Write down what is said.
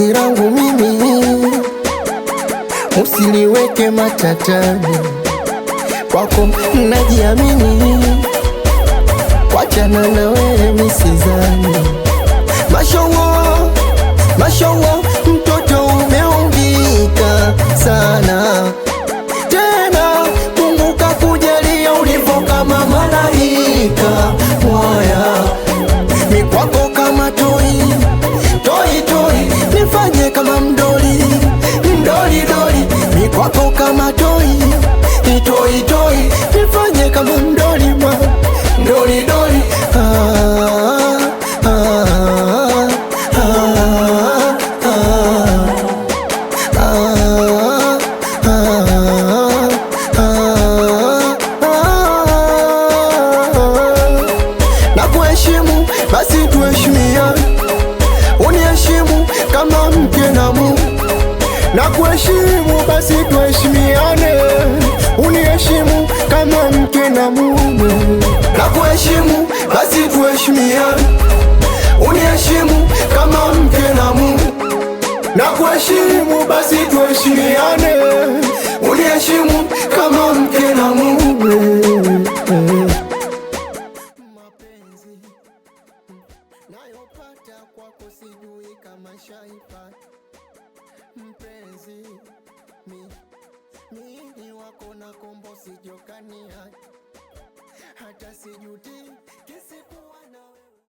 penzi langu mimi usiliweke matatani, kwako najiamini, wachana na wewe misizani. Mashallah, mashallah, mtoto umeumbika sana, tena Mungu kakujalia ulivyo kama malaika. Moya mi kwako kama toi, toi toi, nifanye kama mdoli, mdoli doli. Mi kwako kama toi, toi toi, nifanye kama mdoli, mdoli doli. Nakuheshimu basi tuheshimiane, uniheshimu kama mke na mume. Nakuheshimu basi tuheshimiane, uniheshimu kama mke na mume. Nakuheshimu basi tuheshimiane, uniheshimu kama mke na mume. Nakuheshimu basi tuheshimiane, uniheshimu kama mke na mume. Nayopata kwako sijui kama shaipata, mpenzi mimi wako na kombo sijokania, hata sijuti